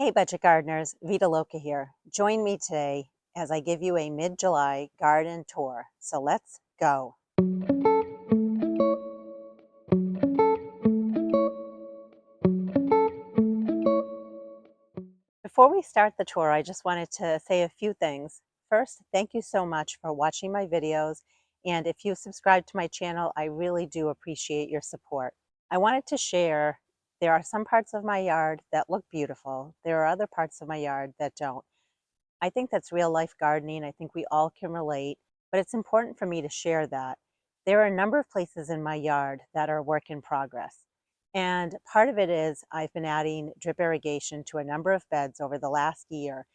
Hey budget gardeners, Vita Loca here. Join me today as I give you a mid-July garden tour. So let's go. Before we start the tour, I just wanted to say a few things. First, thank you so much for watching my videos, and if you subscribe to my channel, I really do appreciate your support. I wanted to share there are some parts of my yard that look beautiful. There are other parts of my yard that don't. I think that's real life gardening. I think we all can relate, but it's important for me to share that. There are a number of places in my yard that are work in progress. And part of it is I've been adding drip irrigation to a number of beds over the last year.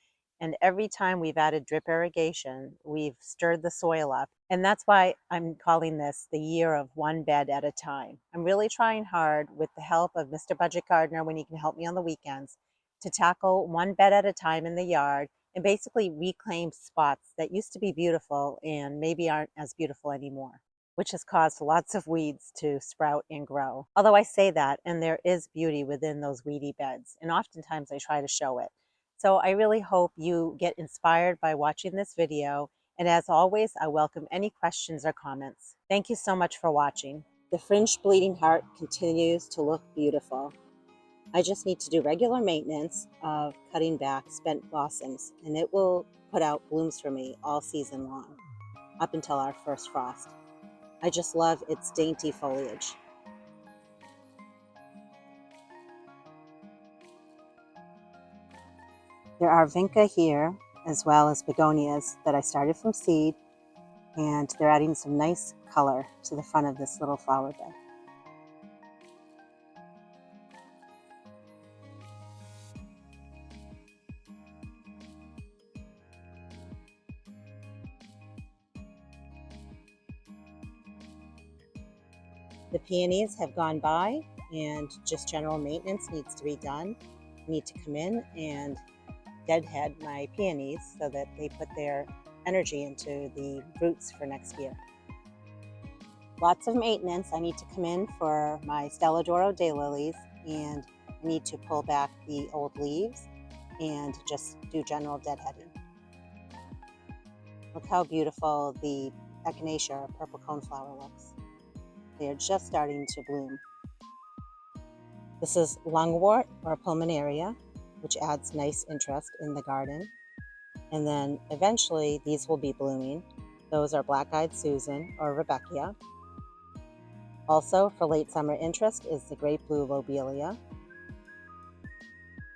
And every time we've added drip irrigation, we've stirred the soil up. And that's why I'm calling this the year of one bed at a time. I'm really trying hard with the help of Mr. Budget Gardener when he can help me on the weekends to tackle one bed at a time in the yard and basically reclaim spots that used to be beautiful and maybe aren't as beautiful anymore, which has caused lots of weeds to sprout and grow. Although I say that, and there is beauty within those weedy beds, and oftentimes I try to show it. So I really hope you get inspired by watching this video, and as always, I welcome any questions or comments. Thank you so much for watching. The fringed bleeding heart continues to look beautiful. I just need to do regular maintenance of cutting back spent blossoms, and it will put out blooms for me all season long, up until our first frost. I just love its dainty foliage. There are vinca here, as well as begonias that I started from seed, and they're adding some nice color to the front of this little flower bed. The peonies have gone by and just general maintenance needs to be done. I need to come in and deadhead my peonies so that they put their energy into the roots for next year. Lots of maintenance. I need to come in for my Stella d'Oro Daylilies, and I need to pull back the old leaves and just do general deadheading. Look how beautiful the Echinacea or purple coneflower looks. They are just starting to bloom. This is Lungwort or Pulmonaria, which adds nice interest in the garden. And then eventually these will be blooming. Those are Black-Eyed Susan or Rebecca. Also for late summer interest is the Great Blue Lobelia.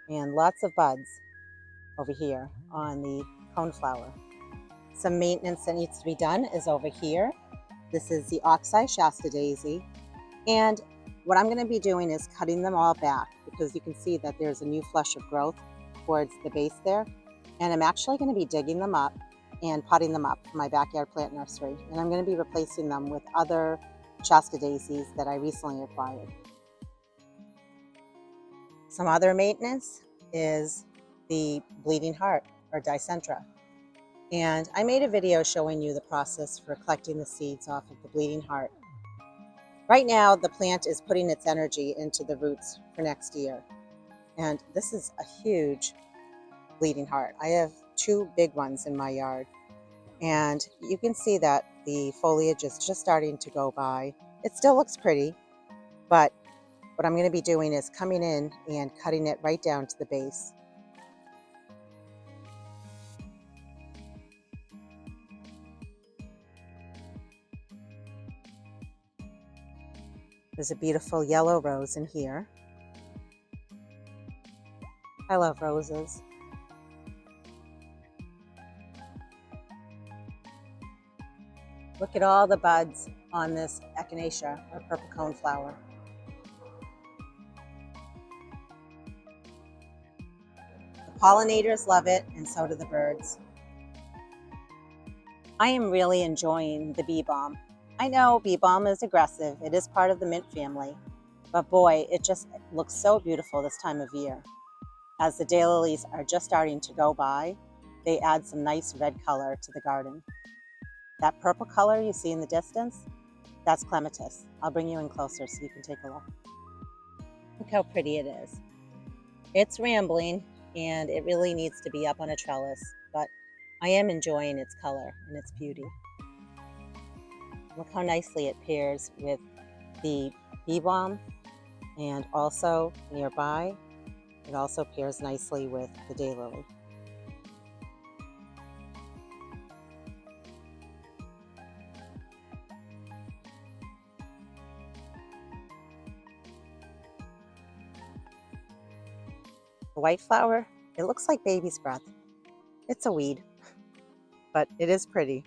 And lots of buds over here on the coneflower. Some maintenance that needs to be done is over here. This is the Oxeye Shasta Daisy, and what I'm going to be doing is cutting them all back because you can see that there's a new flush of growth towards the base there, and I'm actually going to be digging them up and potting them up for my backyard plant nursery, and I'm going to be replacing them with other Shasta Daisies that I recently acquired. Some other maintenance is the bleeding heart or Dicentra. And I made a video showing you the process for collecting the seeds off of the bleeding heart. Right now, the plant is putting its energy into the roots for next year. And this is a huge bleeding heart. I have two big ones in my yard. And you can see that the foliage is just starting to go by. It still looks pretty, but what I'm going to be doing is coming in and cutting it right down to the base. There's a beautiful yellow rose in here. I love roses. Look at all the buds on this Echinacea or purple coneflower. The pollinators love it, and so do the birds. I am really enjoying the bee balm. I know bee balm is aggressive. It is part of the mint family, but boy, it just looks so beautiful this time of year. As the daylilies are just starting to go by, they add some nice red color to the garden. That purple color you see in the distance, that's clematis. I'll bring you in closer so you can take a look. Look how pretty it is. It's rambling, and it really needs to be up on a trellis, but I am enjoying its color and its beauty. Look how nicely it pairs with the bee balm, and also nearby, it also pairs nicely with the daylily. The white flower, it looks like baby's breath. It's a weed, but it is pretty.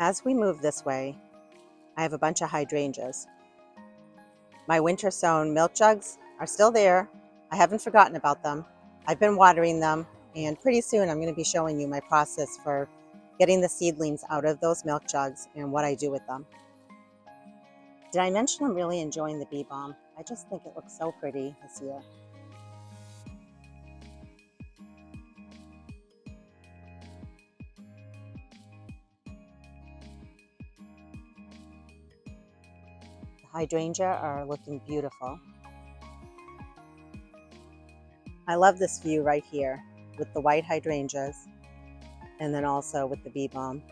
As we move this way, I have a bunch of hydrangeas. My winter sown milk jugs are still there. I haven't forgotten about them. I've been watering them, and pretty soon I'm going to be showing you my process for getting the seedlings out of those milk jugs and what I do with them. Did I mention I'm really enjoying the bee balm? I just think it looks so pretty this year. The hydrangea are looking beautiful. I love this view right here with the white hydrangeas and then also with the bee balm,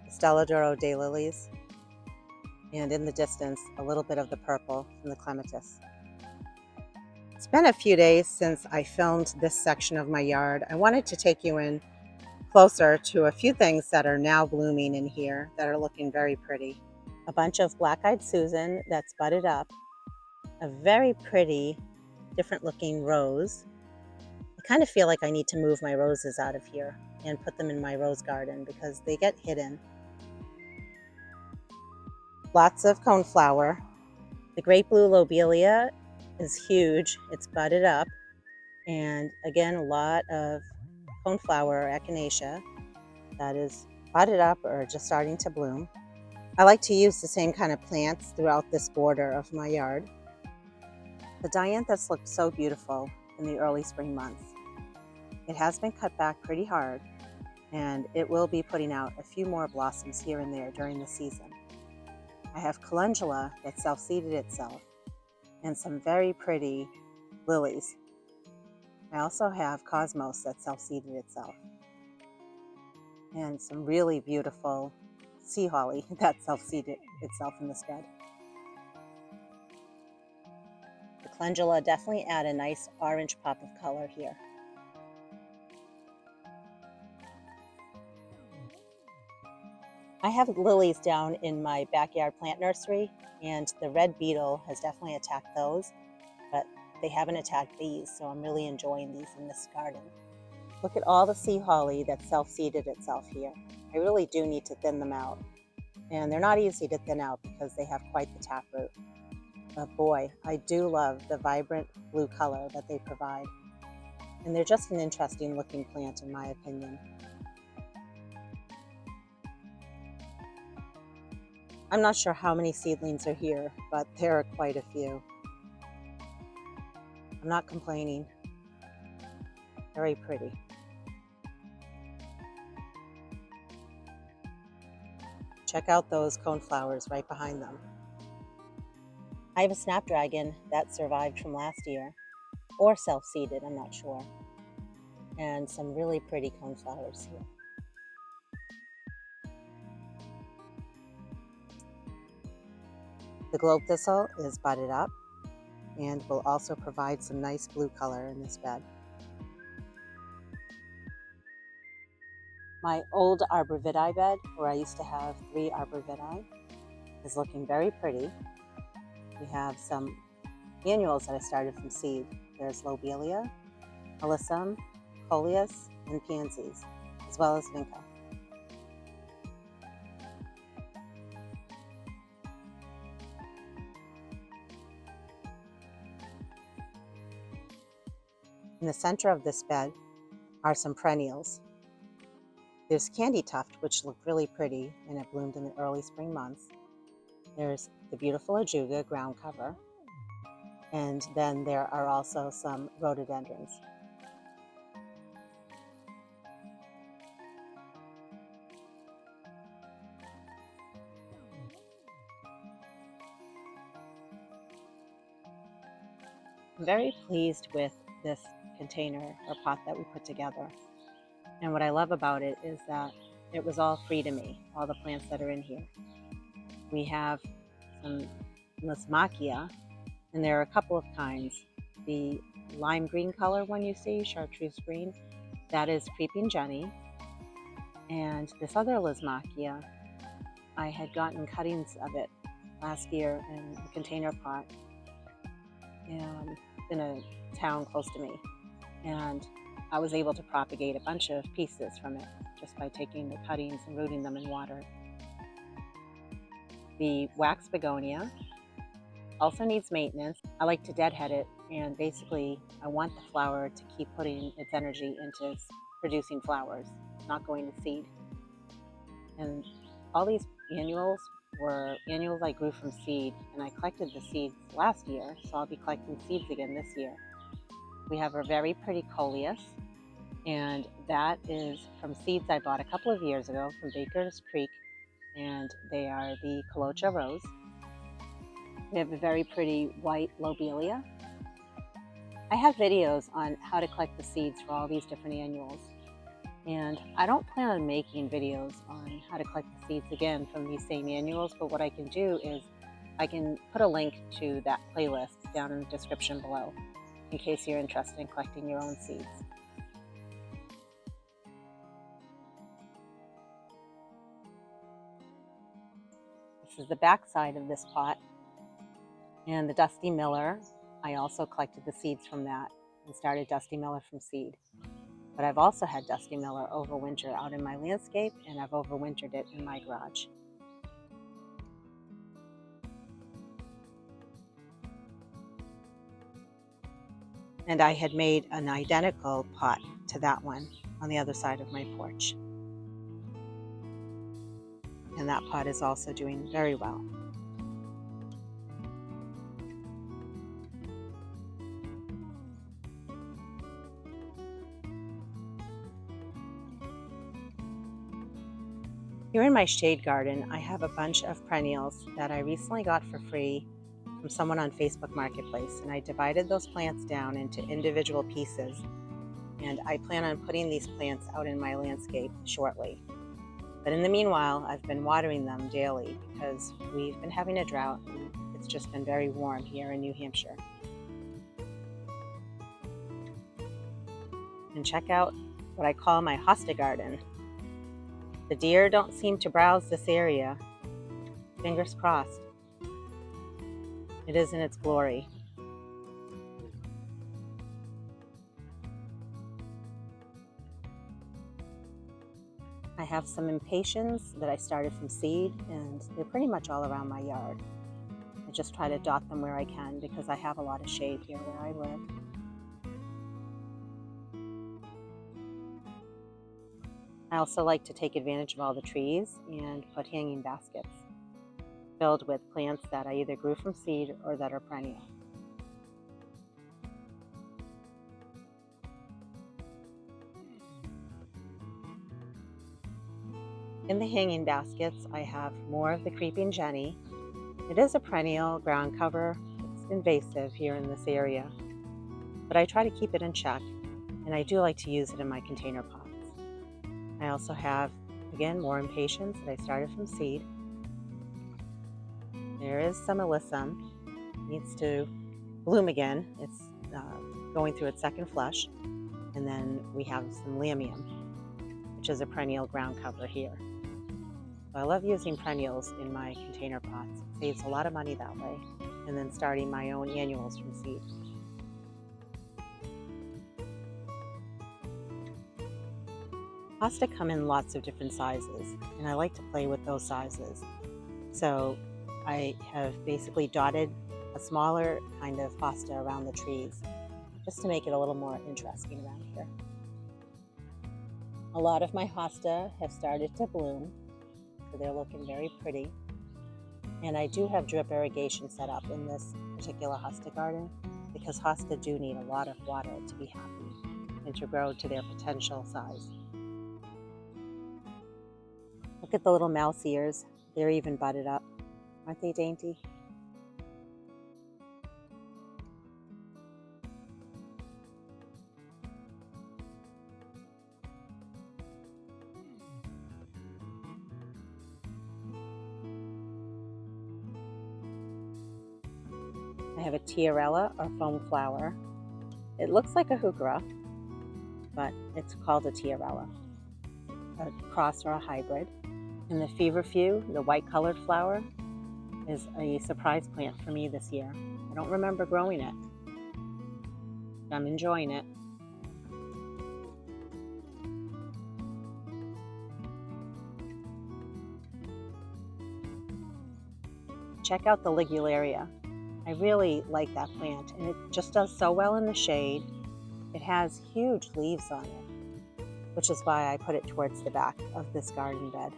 the Stella d'Oro daylilies, and in the distance, a little bit of the purple from the clematis. It's been a few days since I filmed this section of my yard. I wanted to take you in closer to a few things that are now blooming in here that are looking very pretty. A bunch of black-eyed Susan that's budded up, a very pretty, different looking rose. I kind of feel like I need to move my roses out of here and put them in my rose garden because they get hidden. Lots of coneflower. The great blue lobelia is huge. It's budded up. And again, a lot of coneflower or echinacea that is budded up or just starting to bloom. I like to use the same kind of plants throughout this border of my yard. The dianthus looked so beautiful in the early spring months. It has been cut back pretty hard, and it will be putting out a few more blossoms here and there during the season. I have calendula that self-seeded itself and some very pretty lilies. I also have cosmos that self-seeded itself and some really beautiful sea holly that self-seeded itself in this bed. The calendula definitely add a nice orange pop of color here. I have lilies down in my backyard plant nursery, and the red beetle has definitely attacked those, but they haven't attacked these, so I'm really enjoying these in this garden. Look at all the sea holly that self-seeded itself here. I really do need to thin them out, and they're not easy to thin out because they have quite the taproot. But boy, I do love the vibrant blue color that they provide, and they're just an interesting looking plant in my opinion. I'm not sure how many seedlings are here, but there are quite a few. I'm not complaining. Very pretty. Check out those coneflowers right behind them. I have a snapdragon that survived from last year, or self-seeded, I'm not sure. And some really pretty coneflowers here. The globe thistle is budded up and will also provide some nice blue color in this bed. My old arborvitae bed, where I used to have 3 arborvitae, is looking very pretty. We have some annuals that I started from seed. There's lobelia, alyssum, coleus, and pansies, as well as vinca. In the center of this bed are some perennials. There's candy tuft, which looked really pretty, and it bloomed in the early spring months. There's the beautiful ajuga ground cover, and then there are also some rhododendrons. I'm very pleased with this container or pot that we put together. And what I love about it is that it was all free to me, all the plants that are in here. We have some Lismachia, and there are a couple of kinds. The lime green color one you see, chartreuse green, that is Creeping Jenny. And this other Lismachia, I had gotten cuttings of it last year in a container pot in a town close to me. And I was able to propagate a bunch of pieces from it just by taking the cuttings and rooting them in water. The wax begonia also needs maintenance. I like to deadhead it, and basically I want the flower to keep putting its energy into producing flowers, not going to seed. And all these annuals were annuals I grew from seed, and I collected the seeds last year, so I'll be collecting seeds again this year. We have a very pretty coleus, and that is from seeds I bought a couple of years ago from Baker's Creek, and they are the Colocha Rose. We have a very pretty white lobelia. I have videos on how to collect the seeds for all these different annuals, and I don't plan on making videos on how to collect the seeds again from these same annuals, but what I can do is I can put a link to that playlist down in the description below in case you're interested in collecting your own seeds. This is the back side of this pot, and the Dusty Miller, I also collected the seeds from that and started Dusty Miller from seed. But I've also had Dusty Miller overwinter out in my landscape, and I've overwintered it in my garage. And I had made an identical pot to that one on the other side of my porch. And that pot is also doing very well. Here in my shade garden, I have a bunch of perennials that I recently got for free from someone on Facebook Marketplace, and I divided those plants down into individual pieces, and I plan on putting these plants out in my landscape shortly. But in the meanwhile, I've been watering them daily because we've been having a drought and it's just been very warm here in New Hampshire. And check out what I call my Hosta garden. The deer don't seem to browse this area. Fingers crossed. It is in its glory. I have some Impatiens that I started from seed, and they're pretty much all around my yard. I just try to dot them where I can because I have a lot of shade here where I live. I also like to take advantage of all the trees and put hanging baskets filled with plants that I either grew from seed or that are perennial. In the hanging baskets, I have more of the Creeping Jenny. It is a perennial ground cover. It's invasive here in this area, but I try to keep it in check, and I do like to use it in my container pots. I also have, again, more Impatiens that I started from seed. There is some Alyssum. Needs to bloom again. It's going through its second flush. And then we have some Lamium, which is a perennial ground cover here. So I love using perennials in my container pots. It saves a lot of money that way. And then starting my own annuals from seed. Hosta come in lots of different sizes, and I like to play with those sizes. So I have basically dotted a smaller kind of hosta around the trees, just to make it a little more interesting around here. A lot of my hosta have started to bloom, so they're looking very pretty. And I do have drip irrigation set up in this particular hosta garden because hosta do need a lot of water to be happy and to grow to their potential size. Look at the little mouse ears. They're even budded up. Aren't they dainty? I have a Tiarella or Foamflower. It looks like a Heuchera, but it's called a Tiarella, a cross or a hybrid. And the feverfew, the white colored flower, is a surprise plant for me this year. I don't remember growing it, but I'm enjoying it. Check out the Ligularia. I really like that plant, and it just does so well in the shade. It has huge leaves on it, which is why I put it towards the back of this garden bed.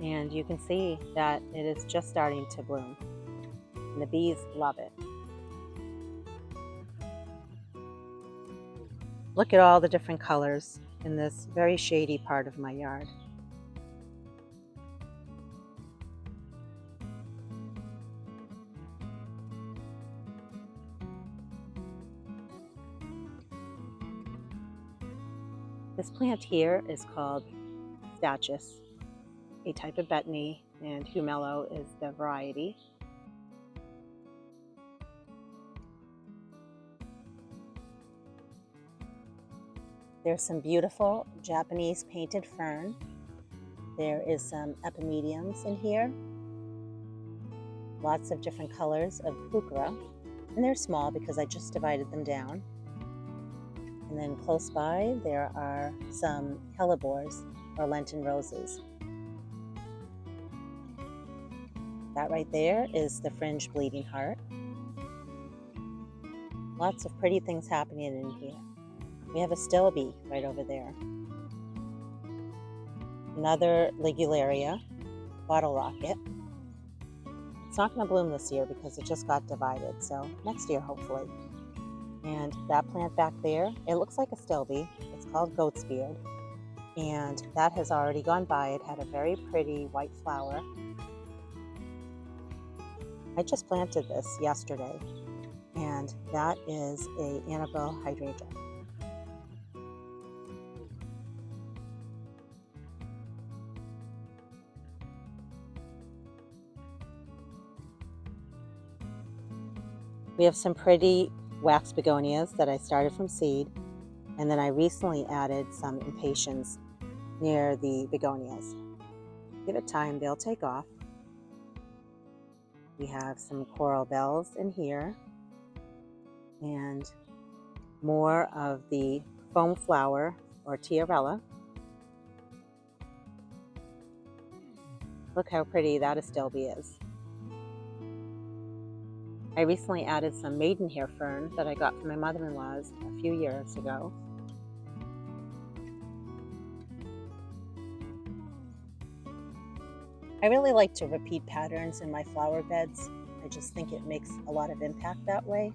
And you can see that it is just starting to bloom, and the bees love it. Look at all the different colors in this very shady part of my yard. This plant here is called Stachys, a type of betony, and Humelo is the variety. There's some beautiful Japanese painted fern. There is some Epimediums in here. Lots of different colors of Heuchera, and they're small because I just divided them down. And then close by there are some Hellebrores or Lenten roses. That right there is the fringe bleeding heart. Lots of pretty things happening in here. We have Astilbe right over there. Another Ligularia, bottle rocket. It's not going to bloom this year because it just got divided, so next year hopefully. And that plant back there, it looks like Astilbe. It's called goat's beard, and that has already gone by. It had a very pretty white flower. I just planted this yesterday, and that is a Annabelle hydrangea. We have some pretty wax begonias that I started from seed, and then I recently added some Impatiens near the begonias. Give it time, they'll take off. We have some coral bells in here, and more of the Foamflower or Tiarella. Look how pretty that Astilbe is. I recently added some maidenhair fern that I got from my mother-in-law's a few years ago. I really like to repeat patterns in my flower beds. I just think it makes a lot of impact that way.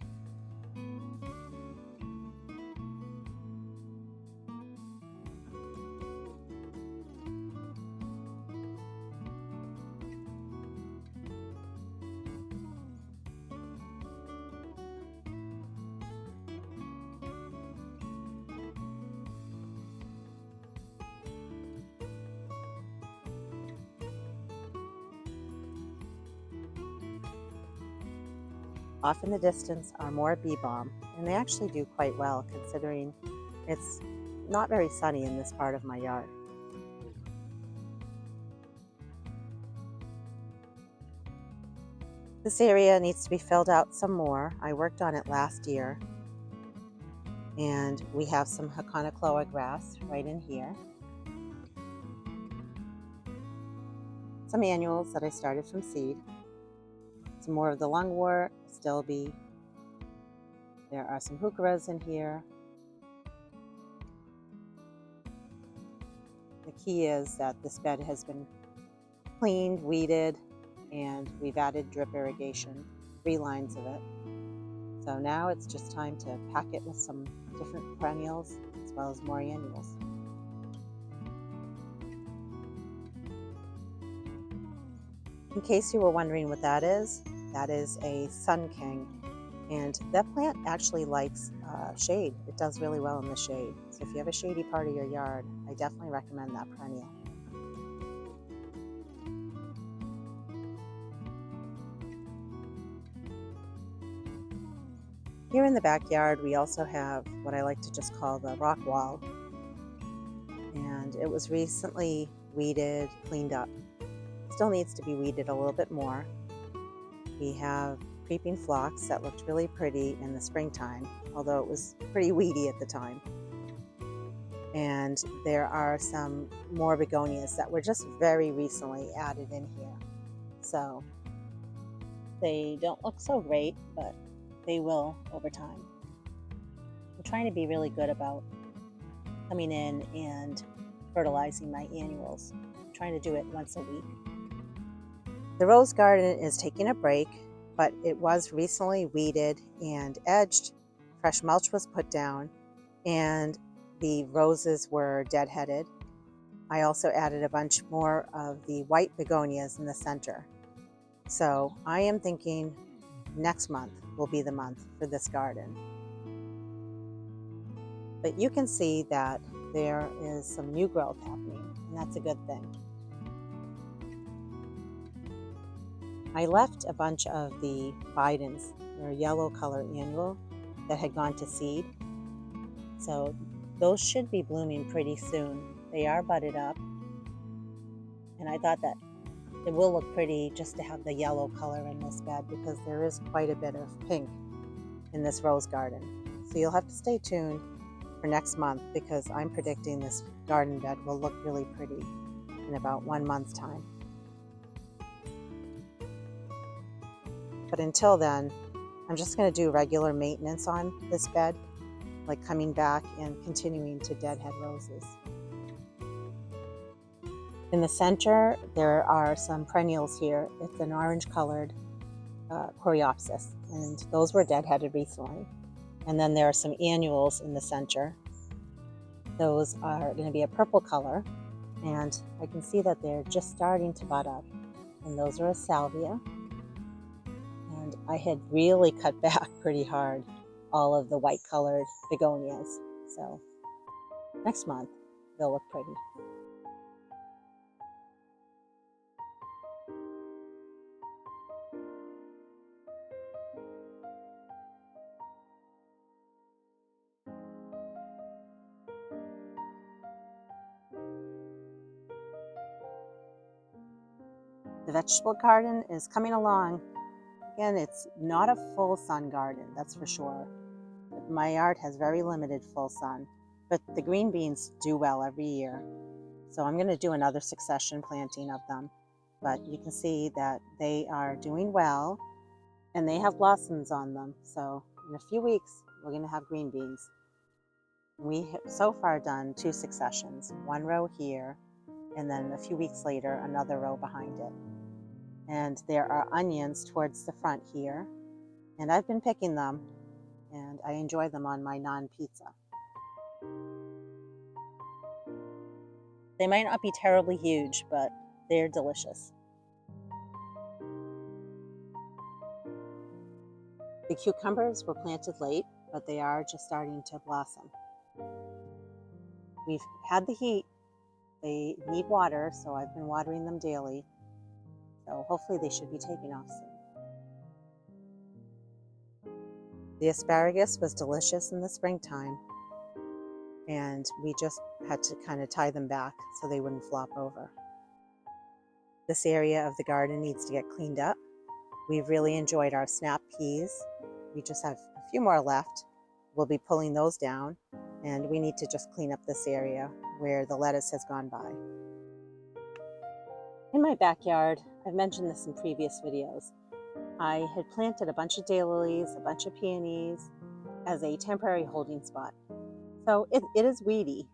Off in the distance are more bee balm, and they actually do quite well considering it's not very sunny in this part of my yard. This area needs to be filled out some more. I worked on it last year, and we have some Hakonechloa grass right in here. Some annuals that I started from seed. Some more of the Lungwort, Astilbe. There are some Heucheras in here. The key is that this bed has been cleaned, weeded, and we've added drip irrigation, 3 lines of it. So now it's just time to pack it with some different perennials as well as more annuals. In case you were wondering what that is a Sun King, and that plant actually likes shade. It does really well in the shade. So if you have a shady part of your yard, I definitely recommend that perennial. Here in the backyard, we also have what I like to just call the rock wall. And it was recently weeded, cleaned up. Still needs to be weeded a little bit more. We have creeping phlox that looked really pretty in the springtime, although it was pretty weedy at the time. And there are some more begonias that were just very recently added in here. So they don't look so great, but they will over time. I'm trying to be really good about coming in and fertilizing my annuals. I'm trying to do it once a week. The rose garden is taking a break, but it was recently weeded and edged. Fresh mulch was put down, and the roses were deadheaded. I also added a bunch more of the white begonias in the center. So I am thinking next month will be the month for this garden. But you can see that there is some new growth happening, and that's a good thing. I left a bunch of the Bidens, their yellow color annual, that had gone to seed. So those should be blooming pretty soon. They are budded up, and I thought that it will look pretty just to have the yellow color in this bed, because there is quite a bit of pink in this rose garden. So you'll have to stay tuned for next month, because I'm predicting this garden bed will look really pretty in about 1 month's time. But until then, I'm just going to do regular maintenance on this bed, like coming back and continuing to deadhead roses. In the center, there are some perennials here. It's an orange-colored Coreopsis, and those were deadheaded recently. And then there are some annuals in the center. Those are going to be a purple color, and I can see that they're just starting to bud up. And those are a salvia. And I had really cut back pretty hard all of the white-colored begonias. So next month, they'll look pretty. The vegetable garden is coming along. Again, it's not a full sun garden, that's for sure. My yard has very limited full sun, but the green beans do well every year. So I'm going to do another succession planting of them. But you can see that they are doing well, and they have blossoms on them. So in a few weeks, we're going to have green beans. We have so far done 2 successions, 1 row here, and then a few weeks later, another row behind it. And there are onions towards the front here, and I've been picking them, and I enjoy them on my non-pizza. They might not be terribly huge, but they're delicious. The cucumbers were planted late, but they are just starting to blossom. We've had the heat. They need water, so I've been watering them daily. So hopefully they should be taking off soon. The asparagus was delicious in the springtime, and we just had to kind of tie them back so they wouldn't flop over. This area of the garden needs to get cleaned up. We've really enjoyed our snap peas. We just have a few more left. We'll be pulling those down, and we need to just clean up this area where the lettuce has gone by. In my backyard, I've mentioned this in previous videos, I had planted a bunch of daylilies, a bunch of peonies as a temporary holding spot. So it is weedy,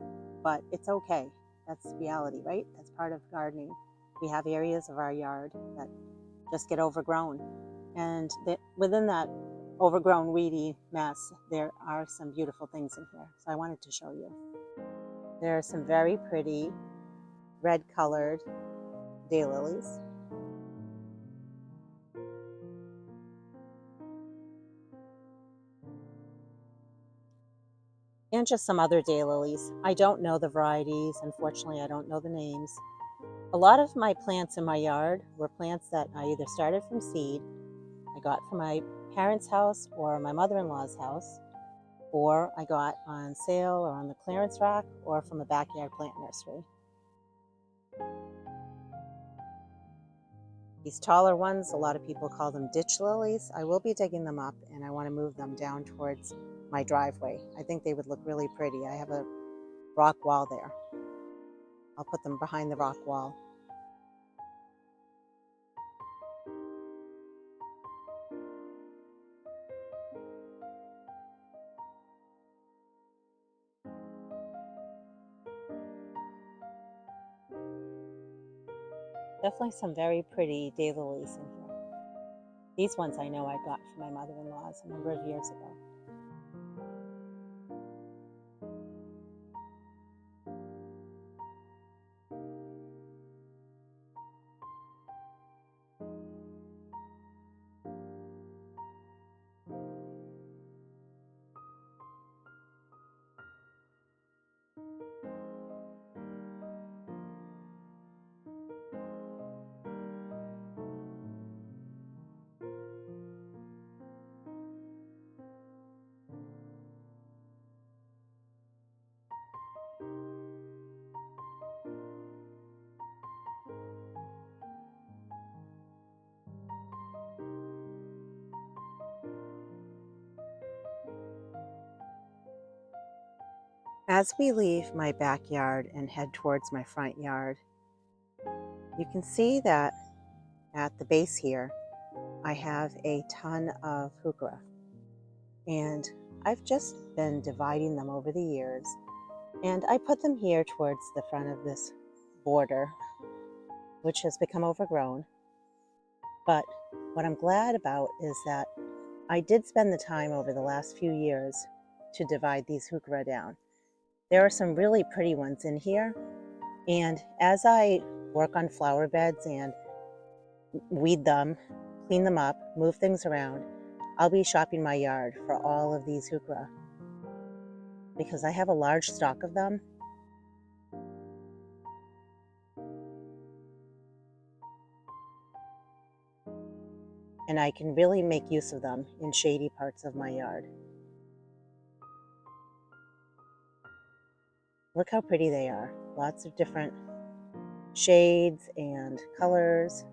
but it's okay. That's reality, right? That's part of gardening. We have areas of our yard that just get overgrown. And within that overgrown weedy mess, there are some beautiful things in here. So I wanted to show you. There are some very pretty red-colored daylilies. And just some other daylilies. I don't know the varieties. Unfortunately, I don't know the names. A lot of my plants in my yard were plants that I either started from seed, I got from my parents' house or my mother-in-law's house, or I got on sale or on the clearance rack or from a backyard plant nursery. These taller ones, a lot of people call them ditch lilies. I will be digging them up and I want to move them down towards my driveway. I think they would look really pretty. I have a rock wall there. I'll put them behind the rock wall. Definitely some very pretty daylilies in here. These ones I know I got from my mother-in-law's a number of years ago. As we leave my backyard and head towards my front yard, you can see that at the base here, I have a ton of Heuchera. And I've just been dividing them over the years. And I put them here towards the front of this border, which has become overgrown. But what I'm glad about is that I did spend the time over the last few years to divide these Heuchera down. There are some really pretty ones in here. And as I work on flower beds and weed them, clean them up, move things around, I'll be shopping my yard for all of these Heuchera because I have a large stock of them. And I can really make use of them in shady parts of my yard. Look how pretty they are. Lots of different shades and colors,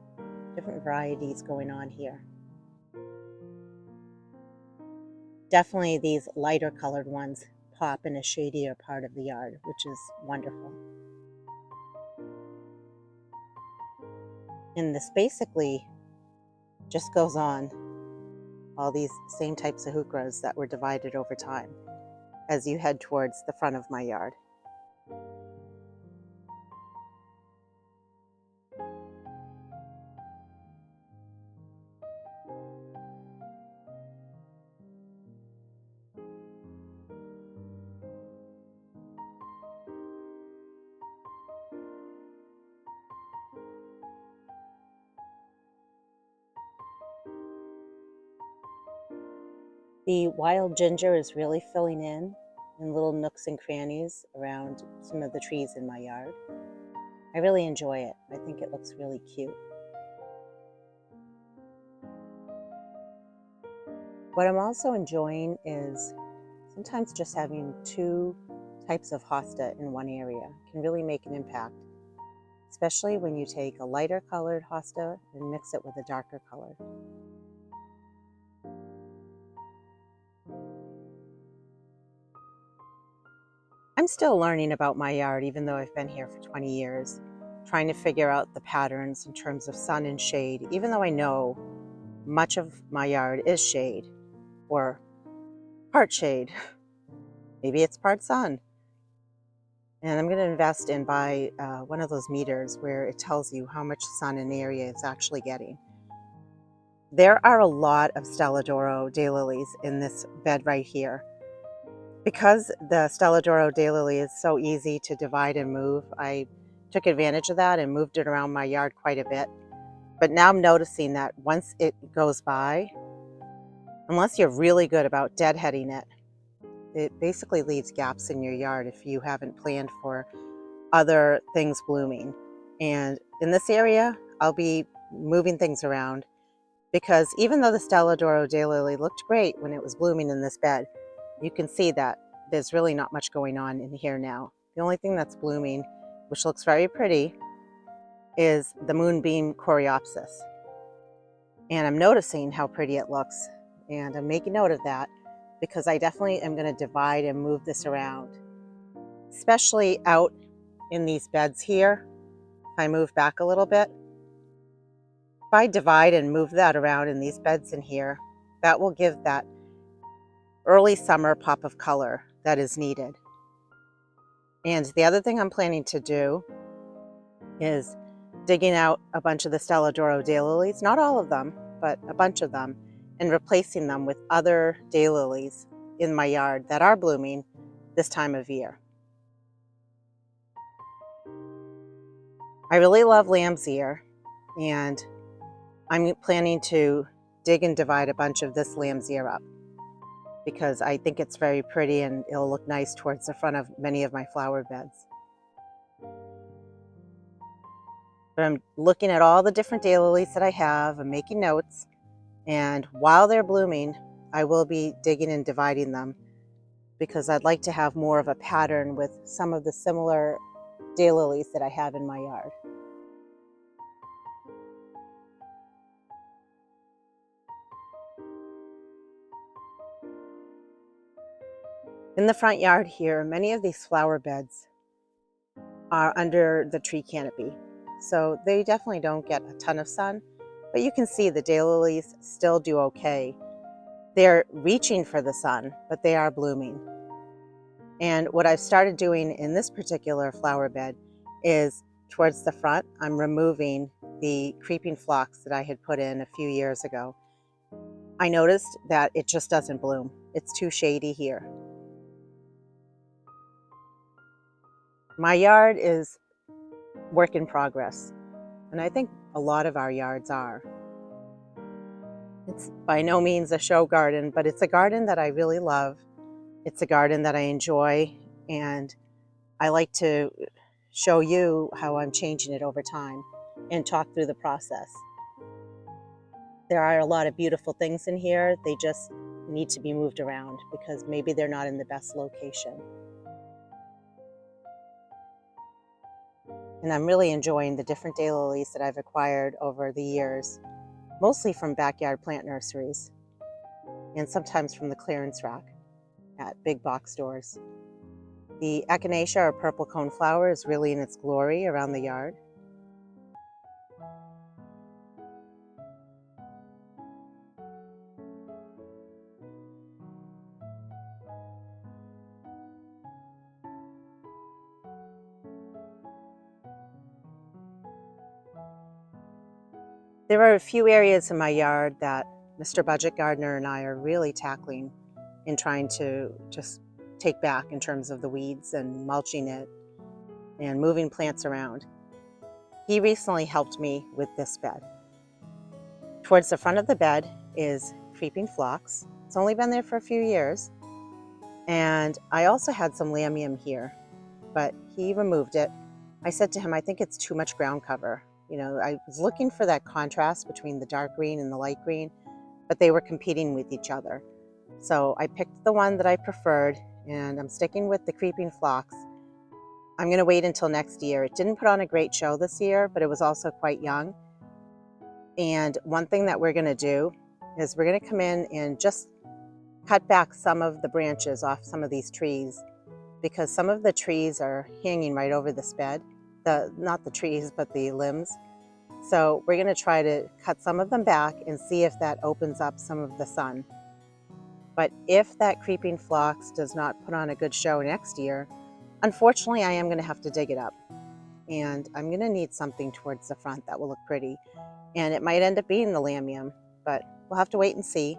different varieties going on here. Definitely these lighter colored ones pop in a shadier part of the yard, which is wonderful. And this basically just goes on, all these same types of Heucheras that were divided over time as you head towards the front of my yard. The wild ginger is really filling in little nooks and crannies around some of the trees in my yard. I really enjoy it. I think it looks really cute. What I'm also enjoying is sometimes just having two types of hosta in one area can really make an impact, especially when you take a lighter colored hosta and mix it with a darker color. I'm still learning about my yard, even though I've been here for 20 years, trying to figure out the patterns in terms of sun and shade, even though I know much of my yard is shade or part shade. Maybe it's part sun. And I'm going to invest and buy one of those meters where it tells you how much sun an area is actually getting. There are a lot of Stella d'Oro daylilies in this bed right here. Because the Stella d'Oro daylily is so easy to divide and move, I took advantage of that and moved it around my yard quite a bit. But now I'm noticing that once it goes by, unless you're really good about deadheading it, it basically leaves gaps in your yard if you haven't planned for other things blooming. And in this area, I'll be moving things around because even though the Stelladoro daylily looked great when it was blooming in this bed, you can see that there's really not much going on in here now. The only thing that's blooming, which looks very pretty, is the moonbeam Coreopsis. And I'm noticing how pretty it looks, and I'm making note of that because I definitely am going to divide and move this around, especially out in these beds here. If I move back a little bit, if I divide and move that around in these beds in here, that will give that early summer pop of color that is needed. And the other thing I'm planning to do is digging out a bunch of the Stelladoro daylilies, not all of them, but a bunch of them, and replacing them with other daylilies in my yard that are blooming this time of year. I really love lamb's ear, and I'm planning to dig and divide a bunch of this lamb's ear up because I think it's very pretty and it'll look nice towards the front of many of my flower beds. But I'm looking at all the different daylilies that I have and making notes, and while they're blooming, I will be digging and dividing them because I'd like to have more of a pattern with some of the similar daylilies that I have in my yard. In the front yard here, many of these flower beds are under the tree canopy, so they definitely don't get a ton of sun, but you can see the daylilies still do okay. They're reaching for the sun, but they are blooming. And what I've started doing in this particular flower bed is towards the front, I'm removing the creeping phlox that I had put in a few years ago. I noticed that it just doesn't bloom. It's too shady here. My yard is work in progress, and I think a lot of our yards are. It's by no means a show garden, but it's a garden that I really love. It's a garden that I enjoy, and I like to show you how I'm changing it over time and talk through the process. There are a lot of beautiful things in here. They just need to be moved around because maybe they're not in the best location. And I'm really enjoying the different daylilies that I've acquired over the years, mostly from backyard plant nurseries and sometimes from the clearance rack at big box stores. The Echinacea or purple coneflower is really in its glory around the yard. There are a few areas in my yard that Mr. Budget Gardener and I are really tackling in trying to just take back in terms of the weeds and mulching it and moving plants around. He recently helped me with this bed. Towards the front of the bed is creeping phlox. It's only been there for a few years. And I also had some lamium here, but he removed it. I said to him, I think it's too much ground cover. You know, I was looking for that contrast between the dark green and the light green, but they were competing with each other. So I picked the one that I preferred, and I'm sticking with the creeping phlox. I'm going to wait until next year. It didn't put on a great show this year, but it was also quite young. And one thing that we're going to do is we're going to come in and just cut back some of the branches off some of these trees, because some of the trees are hanging right over this bed. Not the trees, but the limbs. So we're going to try to cut some of them back and see if that opens up some of the sun. But if that creeping phlox does not put on a good show next year, unfortunately I am going to have to dig it up. And I'm going to need something towards the front that will look pretty. And it might end up being the lamium, but we'll have to wait and see.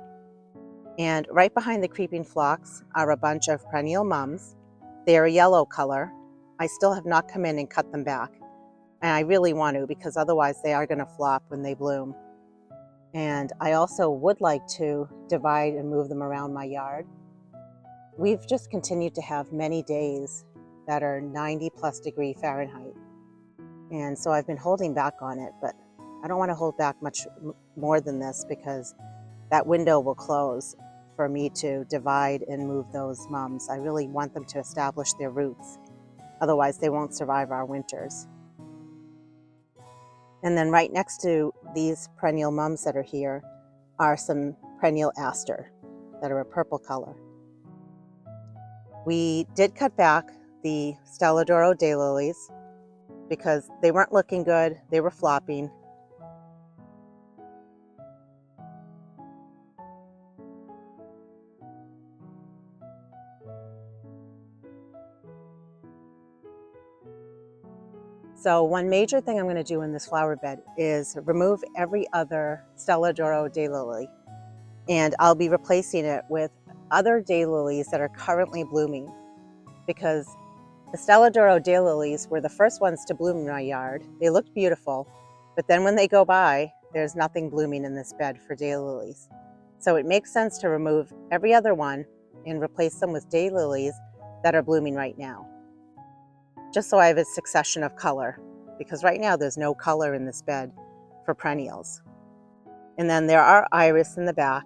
And right behind the creeping phlox are a bunch of perennial mums. They are a yellow color. I still have not come in and cut them back. And I really want to, because otherwise they are going to flop when they bloom. And I also would like to divide and move them around my yard. We've just continued to have many days that are 90+ degree Fahrenheit. And so I've been holding back on it, but I don't want to hold back much more than this because that window will close for me to divide and move those mums. I really want them to establish their roots. Otherwise, they won't survive our winters. And then right next to these perennial mums that are here are some perennial aster that are a purple color. We did cut back the Stelladoro daylilies because they weren't looking good. They were flopping. So one major thing I'm going to do in this flower bed is remove every other Stelladoro daylily, and I'll be replacing it with other daylilies that are currently blooming, because the Stelladoro daylilies were the first ones to bloom in my yard. They looked beautiful, but then when they go by, there's nothing blooming in this bed for daylilies. So it makes sense to remove every other one and replace them with daylilies that are blooming right now, just so I have a succession of color, because right now there's no color in this bed for perennials. And then there are iris in the back.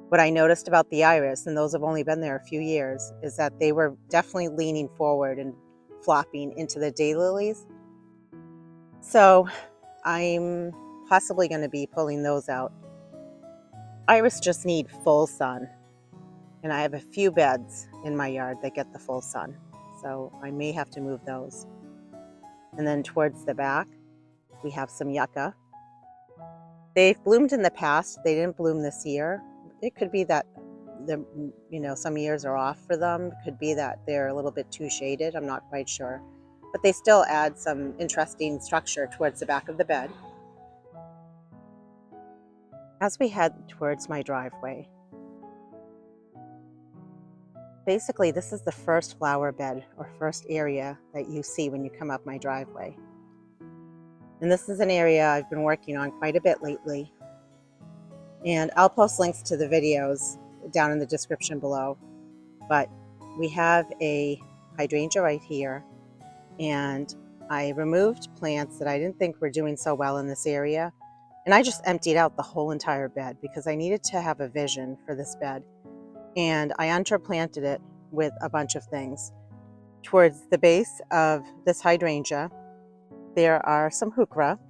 What I noticed about the iris, and those have only been there a few years, is that they were definitely leaning forward and flopping into the daylilies. So I'm possibly going to be pulling those out. Iris just need full sun, and I have a few beds in my yard that get the full sun, so I may have to move those. And then towards the back, we have some yucca. They've bloomed in the past. They didn't bloom this year. It could be that some years are off for them. It could be that they're a little bit too shaded. I'm not quite sure. But they still add some interesting structure towards the back of the bed. As we head towards my driveway, basically this is the first flower bed or first area that you see when you come up my driveway. And this is an area I've been working on quite a bit lately. And I'll post links to the videos down in the description below. But we have a hydrangea right here, and I removed plants that I didn't think were doing so well in this area. And I just emptied out the whole entire bed because I needed to have a vision for this bed. And I interplanted it with a bunch of things. Towards the base of this hydrangea, there are some Heuchera.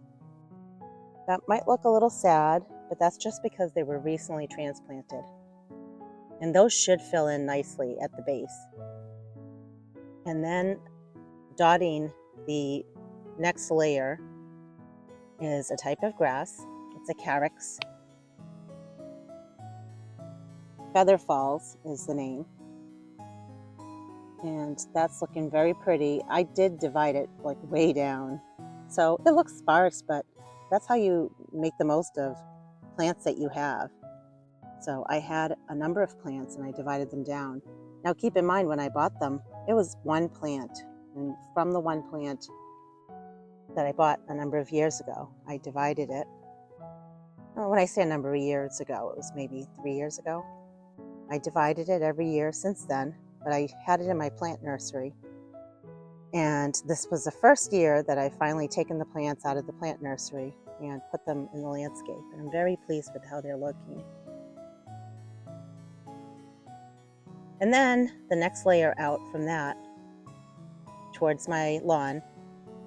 That might look a little sad, but that's just because they were recently transplanted. And those should fill in nicely at the base. And then dotting the next layer is a type of grass. It's a carex. Feather Falls is the name. And that's looking very pretty. I did divide it like way down. So it looks sparse, but that's how you make the most of plants that you have. So I had a number of plants and I divided them down. Now keep in mind, when I bought them, it was one plant. And from the one plant that I bought a number of years ago, I divided it. Well, when I say a number of years ago, it was maybe 3 years ago. I divided it every year since then, but I had it in my plant nursery. And this was the first year that I finally taken the plants out of the plant nursery and put them in the landscape. And I'm very pleased with how they're looking. And then the next layer out from that, towards my lawn,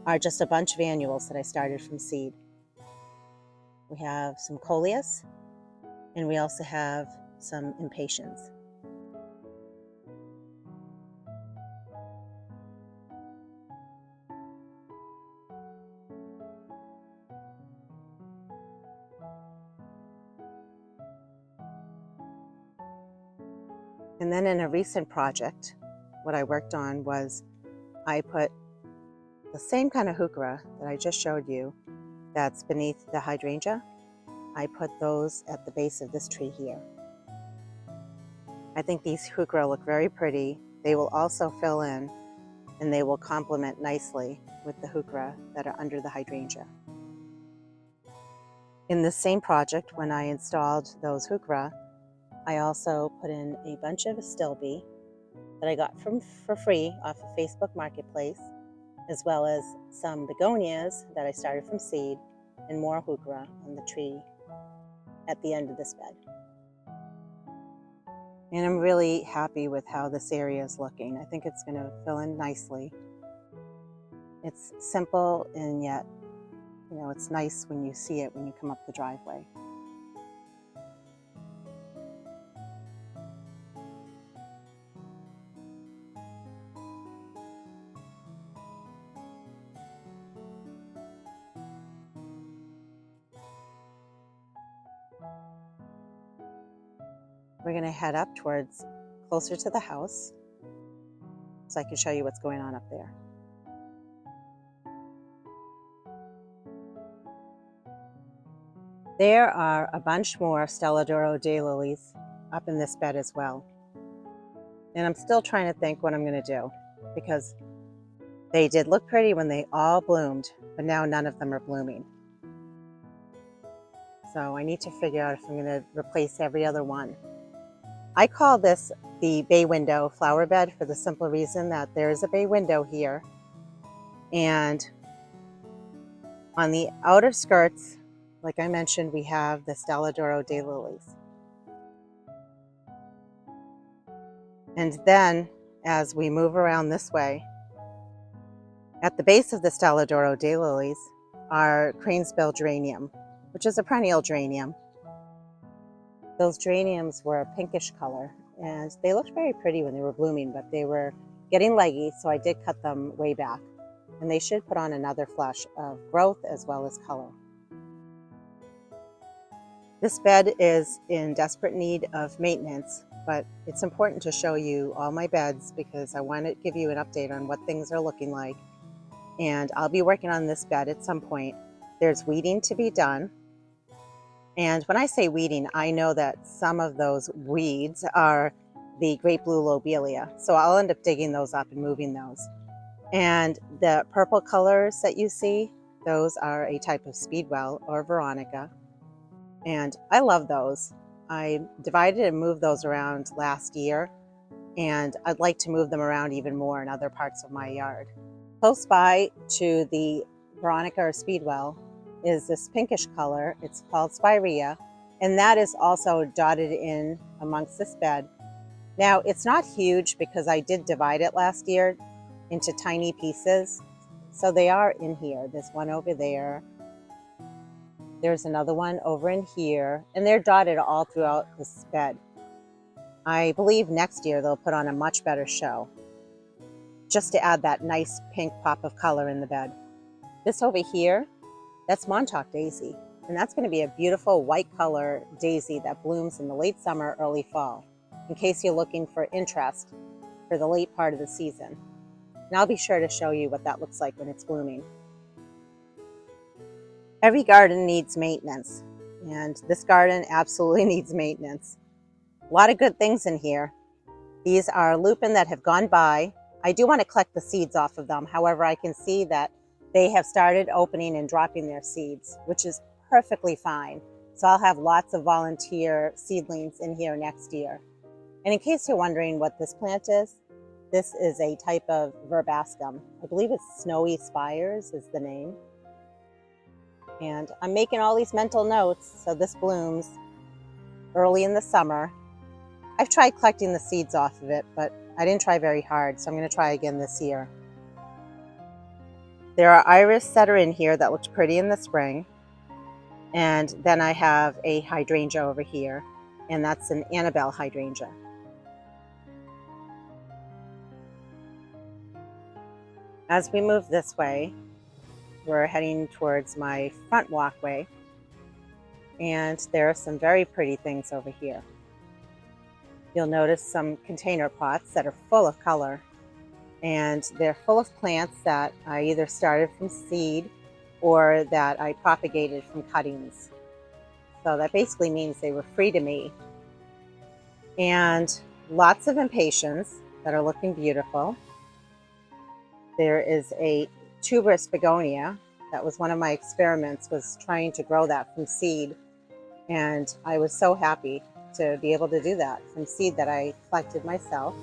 are just a bunch of annuals that I started from seed. We have some coleus, and we also have some impatiens. And then in a recent project, what I worked on was I put the same kind of Heuchera that I just showed you that's beneath the hydrangea. I put those at the base of this tree here. I think these Heuchera look very pretty. They will also fill in, and they will complement nicely with the Heuchera that are under the hydrangea. In this same project, when I installed those Heuchera, I also put in a bunch of Astilbe that I got for free off of Facebook Marketplace, as well as some Begonias that I started from seed, and more Heuchera on the tree at the end of this bed. And I'm really happy with how this area is looking. I think it's going to fill in nicely. It's simple, and yet, you know, it's nice when you see it when you come up the driveway. We're going to head up towards closer to the house so I can show you what's going on up there. There are a bunch more Stelladoro daylilies up in this bed as well. And I'm still trying to think what I'm going to do, because they did look pretty when they all bloomed, but now none of them are blooming. So I need to figure out if I'm going to replace every other one. I call this the bay window flower bed for the simple reason that there is a bay window here. And on the outer skirts, like I mentioned, we have the Stelladoro daylilies. And then as we move around this way, at the base of the Stelladoro daylilies are cranesbill geranium, which is a perennial geranium. Those geraniums were a pinkish color, and they looked very pretty when they were blooming, but they were getting leggy, so I did cut them way back. And they should put on another flush of growth as well as color. This bed is in desperate need of maintenance, but it's important to show you all my beds because I want to give you an update on what things are looking like. And I'll be working on this bed at some point. There's weeding to be done. And when I say weeding, I know that some of those weeds are the great blue lobelia. So I'll end up digging those up and moving those. And the purple colors that you see, those are a type of speedwell or veronica. And I love those. I divided and moved those around last year, and I'd like to move them around even more in other parts of my yard. Close by to the veronica or speedwell is this pinkish color. It's called spirea, and that is also dotted in amongst this bed. Now, it's not huge because I did divide it last year into tiny pieces. So they are in here. There's one over there. There's another one over in here, and they're dotted all throughout this bed. I believe next year they'll put on a much better show, just to add that nice pink pop of color in the bed. This over here, that's Montauk daisy, and that's going to be a beautiful white color daisy that blooms in the late summer, early fall, in case you're looking for interest for the late part of the season. And I'll be sure to show you what that looks like when it's blooming. Every garden needs maintenance, and this garden absolutely needs maintenance. A lot of good things in here. These are lupin that have gone by. I do want to collect the seeds off of them. However, I can see that they have started opening and dropping their seeds, which is perfectly fine. So I'll have lots of volunteer seedlings in here next year. And in case you're wondering what this plant is, this is a type of verbascum. I believe it's Snowy Spires is the name. And I'm making all these mental notes so this blooms early in the summer. I've tried collecting the seeds off of it, but I didn't try very hard, so I'm going to try again this year. There are iris that are in here that looked pretty in the spring. And then I have a hydrangea over here, and that's an Annabelle hydrangea. As we move this way, we're heading towards my front walkway, and there are some very pretty things over here. You'll notice some container pots that are full of color, and they're full of plants that I either started from seed or that I propagated from cuttings. So that basically means they were free to me. And lots of impatiens that are looking beautiful. There is a tuberous begonia. That was one of my experiments, was trying to grow that from seed. And I was so happy to be able to do that from seed that I collected myself.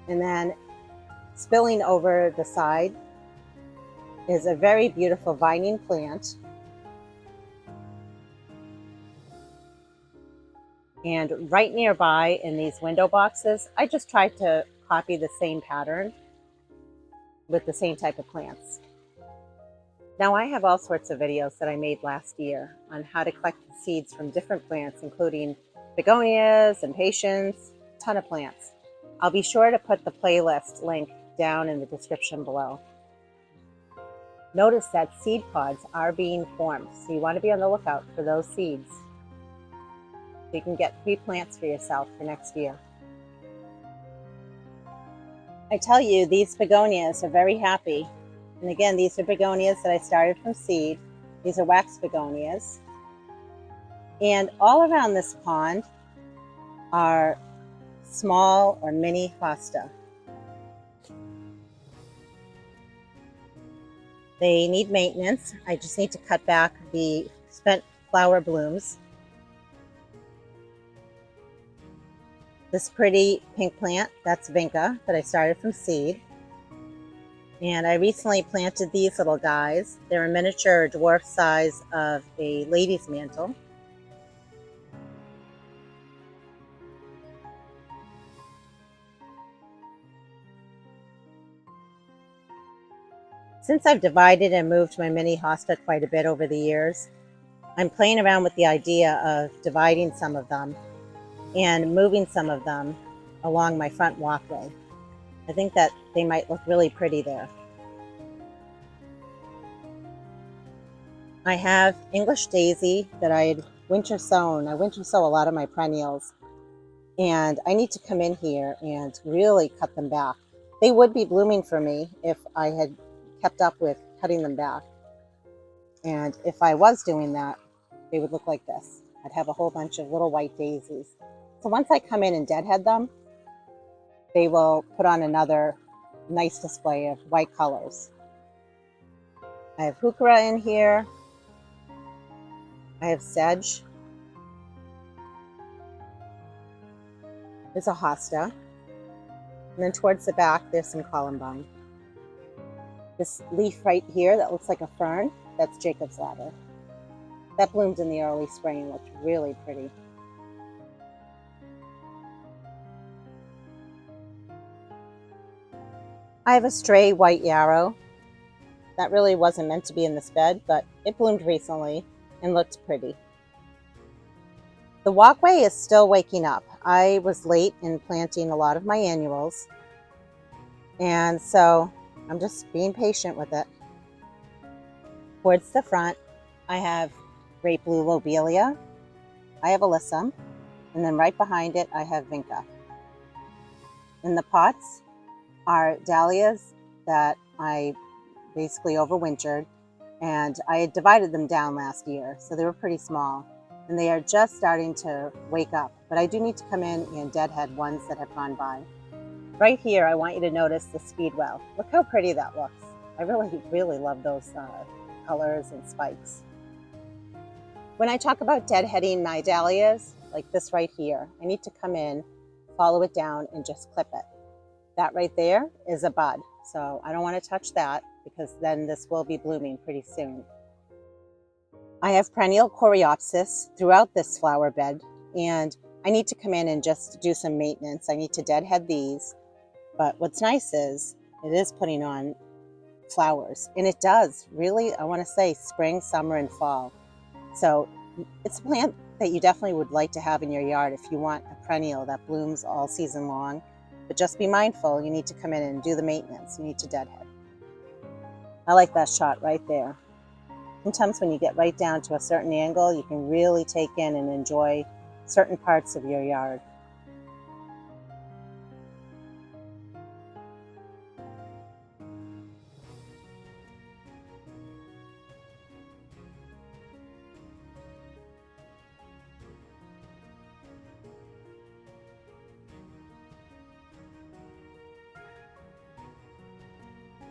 And then spilling over the side is a very beautiful vining plant. And right nearby in these window boxes, I just tried to copy the same pattern with the same type of plants. Now I have all sorts of videos that I made last year on how to collect seeds from different plants, including begonias, impatiens, a ton of plants. I'll be sure to put the playlist link down in the description below. Notice that seed pods are being formed, so you want to be on the lookout for those seeds. So you can get 3 plants for yourself for next year. I tell you, these begonias are very happy. And again, these are begonias that I started from seed. These are wax begonias. And all around this pond are small or mini hosta. They need maintenance. I just need to cut back the spent flower blooms. This pretty pink plant, that's vinca, that I started from seed. And I recently planted these little guys. They're a miniature dwarf size of a lady's mantle. Since I've divided and moved my mini hosta quite a bit over the years, I'm playing around with the idea of dividing some of them and moving some of them along my front walkway. I think that they might look really pretty there. I have English daisy that I had winter sown. I winter sow a lot of my perennials, and I need to come in here and really cut them back. They would be blooming for me if I had kept up with cutting them back. And if I was doing that, they would look like this. I'd have a whole bunch of little white daisies. So once I come in and deadhead them, they will put on another nice display of white colors. I have Heuchera in here. I have sedge. There's a hosta. And then towards the back, there's some columbine. This leaf right here that looks like a fern, that's Jacob's ladder. That bloomed in the early spring and looked really pretty. I have a stray white yarrow. That really wasn't meant to be in this bed, but it bloomed recently and looked pretty. The walkway is still waking up. I was late in planting a lot of my annuals, and so I'm just being patient with it. Towards the front, I have great blue lobelia, I have alyssum, and then right behind it, I have vinca. In the pots are dahlias that I basically overwintered, and I had divided them down last year, so they were pretty small, and they are just starting to wake up, but I do need to come in and deadhead ones that have gone by. Right here, I want you to notice the speedwell. Look how pretty that looks. I really love those colors and spikes. When I talk about deadheading my dahlias, like this right here, I need to come in, follow it down, and just clip it. That right there is a bud, so I don't want to touch that because then this will be blooming pretty soon. I have perennial Coreopsis throughout this flower bed, and I need to come in and just do some maintenance. I need to deadhead these, but what's nice is it is putting on flowers, and it does really, I want to say, spring, summer, and fall. So it's a plant that you definitely would like to have in your yard if you want a perennial that blooms all season long. But just be mindful, you need to come in and do the maintenance. You need to deadhead. I like that shot right there. Sometimes when you get right down to a certain angle, you can really take in and enjoy certain parts of your yard.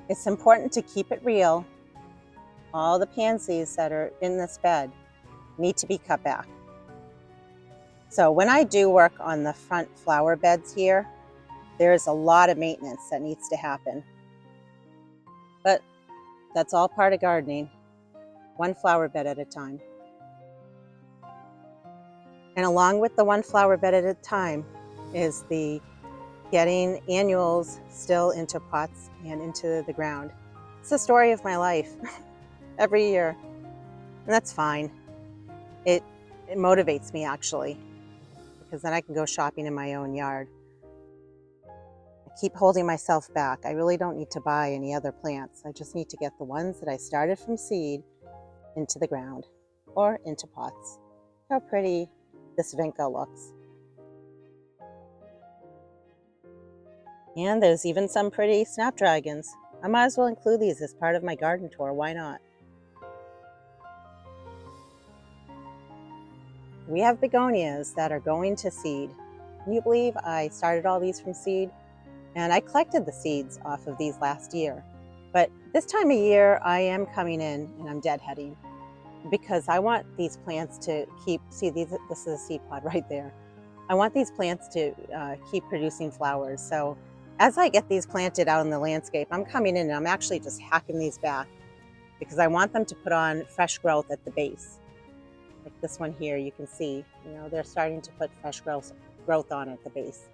It's important to keep it real. All the pansies that are in this bed need to be cut back. So when I do work on the front flower beds here, there's a lot of maintenance that needs to happen. But That's all part of gardening, one flower bed at a time. And along with the one flower bed at a time is the getting annuals still into pots and into the ground. It's the story of my life every year, and that's fine. It motivates me actually, because then I can go shopping in my own yard. I keep holding myself back. I really don't need to buy any other plants. I just need to get the ones that I started from seed into the ground or into pots. How pretty this vinca looks. And there's even some pretty snapdragons. I might as well include these as part of my garden tour. Why not? We have begonias that are going to seed. Can you believe I started all these from seed? And I collected the seeds off of these last year. But this time of year, I am coming in and I'm deadheading because I want these plants to keep, see, this is a seed pod right there. I want these plants to keep producing flowers. So as I get these planted out in the landscape, I'm coming in and I'm actually just hacking these back because I want them to put on fresh growth at the base. Like this one here, you can see, they're starting to put fresh growth on at the base.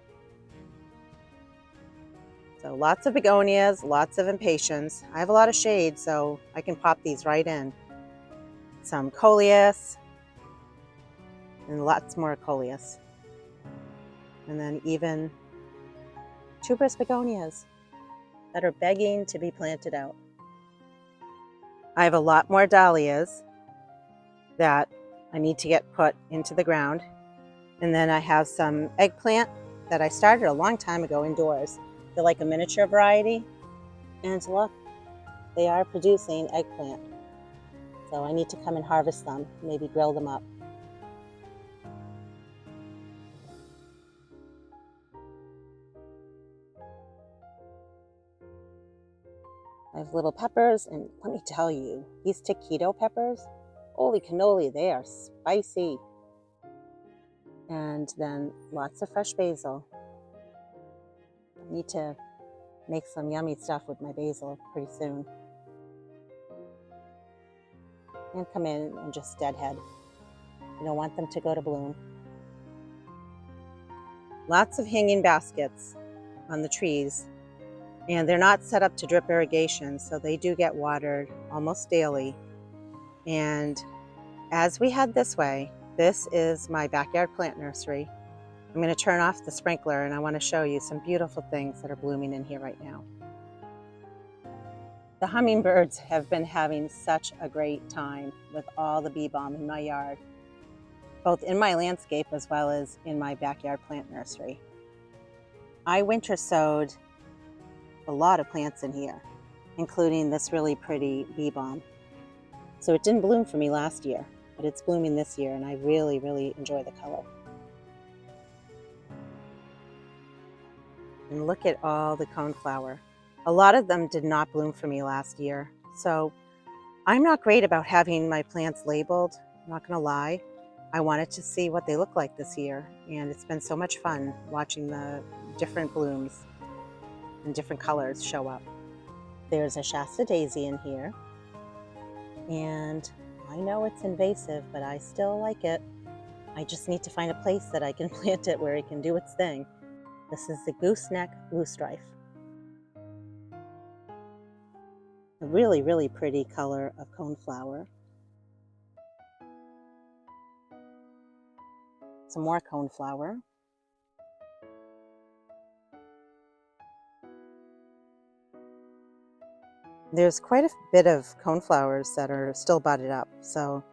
So lots of begonias, lots of impatiens. I have a lot of shade, so I can pop these right in. Some coleus, and lots more coleus. And then even tuberous begonias that are begging to be planted out. I have a lot more dahlias that I need to get put into the ground. And then I have some eggplant that I started a long time ago indoors. They're like a miniature variety. And look, they are producing eggplant. So I need to come and harvest them, maybe grill them up. I have little peppers, and let me tell you, these taquito peppers, holy cannoli, they are spicy. And then lots of fresh basil. I need to make some yummy stuff with my basil pretty soon. And come in and just deadhead. You don't want them to go to bloom. Lots of hanging baskets on the trees. And they're not set up to drip irrigation, so they do get watered almost daily. And as we head this way, this is my backyard plant nursery. I'm going to turn off the sprinkler and I want to show you some beautiful things that are blooming in here right now. The hummingbirds have been having such a great time with all the bee balm in my yard, both in my landscape as well as in my backyard plant nursery. I winter sowed a lot of plants in here, including this really pretty bee balm. So it didn't bloom for me last year, but it's blooming this year and I really, really enjoy the color. And look at all the coneflower. A lot of them did not bloom for me last year. So I'm not great about having my plants labeled, I'm not gonna lie. I wanted to see what they look like this year, and it's been so much fun watching the different blooms and different colors show up. There's a Shasta daisy in here, and I know it's invasive, but I still like it. I just need to find a place that I can plant it where it can do its thing. This is the gooseneck loosestrife. A really, really pretty color of coneflower. Some more coneflower. There's quite a bit of coneflowers that are still budded up, so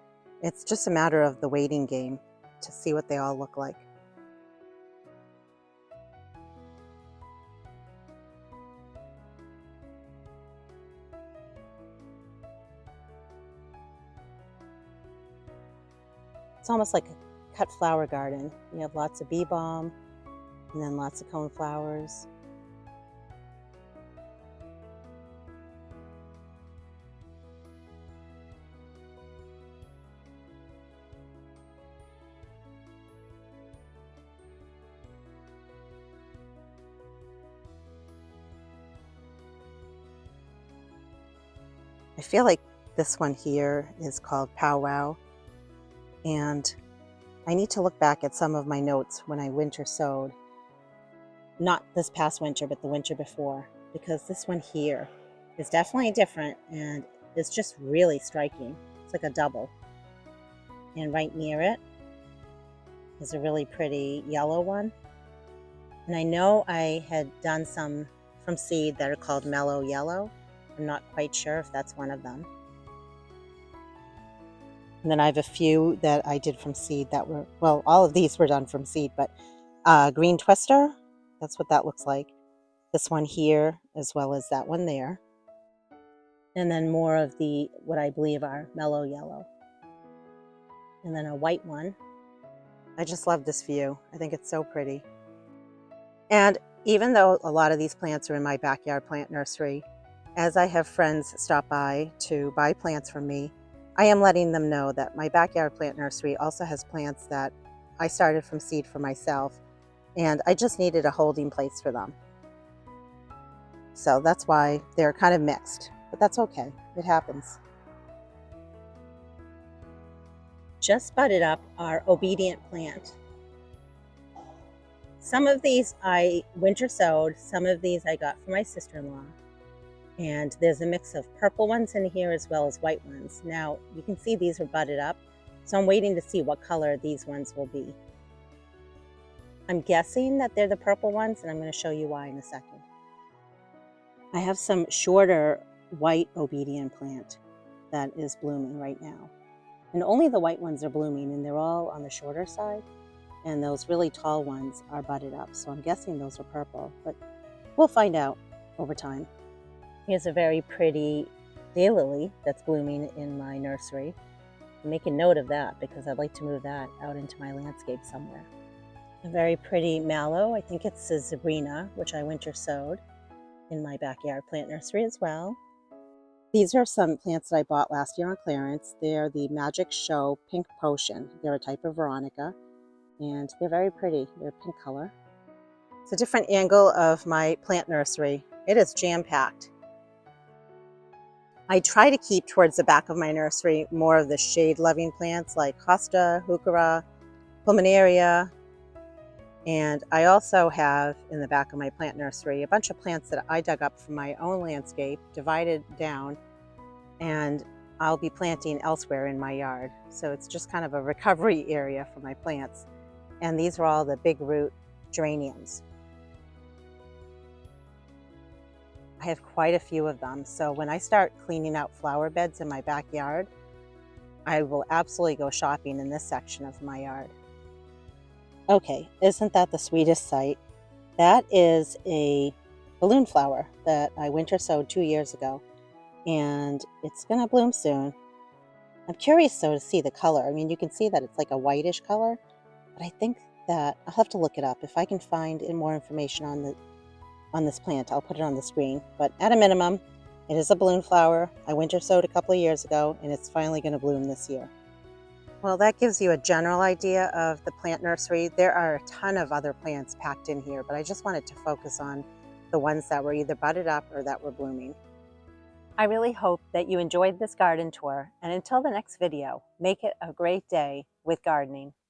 it's just a matter of the waiting game to see what they all look like. It's almost like a cut flower garden. You have lots of bee balm and then lots of coneflowers. I feel like this one here is called Powwow, and I need to look back at some of my notes when I winter sowed. Not this past winter, but the winter before, because this one here is definitely different and it's just really striking. It's like a double. And right near it is a really pretty yellow one. And I know I had done some from seed that are called mellow yellow. I'm not quite sure if that's one of them. And then I have a few that I did from seed that were, well, all of these were done from seed, but green twister, that's what that looks like. This one here, as well as that one there. And then more of the, what I believe are mellow yellow. And then a white one. I just love this view. I think it's so pretty. And even though a lot of these plants are in my backyard plant nursery, as I have friends stop by to buy plants from me, I am letting them know that my backyard plant nursery also has plants that I started from seed for myself, and I just needed a holding place for them. So that's why they're kind of mixed, but that's okay. It happens. Just budded up our obedient plant. Some of these I winter sowed, some of these I got from my sister-in-law. And there's a mix of purple ones in here as well as white ones. Now you can see these are budded up, so I'm waiting to see what color these ones will be. I'm guessing that they're the purple ones, and I'm going to show you why in a second. I have some shorter white obedient plant that is blooming right now. And only the white ones are blooming, and they're all on the shorter side. And those really tall ones are budded up, so I'm guessing those are purple, but we'll find out over time. Here's a very pretty daylily that's blooming in my nursery. I'm making note of that because I'd like to move that out into my landscape somewhere. A very pretty mallow, I think it's a Zebrina, which I winter sowed in my backyard plant nursery as well. These are some plants that I bought last year on clearance. They're the Magic Show Pink Potion. They're a type of Veronica, and they're very pretty. They're pink color. It's a different angle of my plant nursery. It is jam-packed. I try to keep towards the back of my nursery more of the shade-loving plants like Hosta, Heuchera, Pulmonaria, and I also have in the back of my plant nursery a bunch of plants that I dug up from my own landscape, divided down, and I'll be planting elsewhere in my yard. So it's just kind of a recovery area for my plants. And these are all the big root geraniums. I have quite a few of them. So when I start cleaning out flower beds in my backyard, I will absolutely go shopping in this section of my yard. Okay, isn't that the sweetest sight? That is a balloon flower that I winter sowed 2 years ago, and it's gonna bloom soon. I'm curious though to see the color. I mean, you can see that it's like a whitish color, but I think that I'll have to look it up. If I can find more information on this plant, I'll put it on the screen. But at a minimum, it is a balloon flower. I winter sowed a couple of years ago, and it's finally gonna bloom this year. Well, that gives you a general idea of the plant nursery. There are a ton of other plants packed in here, but I just wanted to focus on the ones that were either budded up or that were blooming. I really hope that you enjoyed this garden tour, and until the next video, make it a great day with gardening.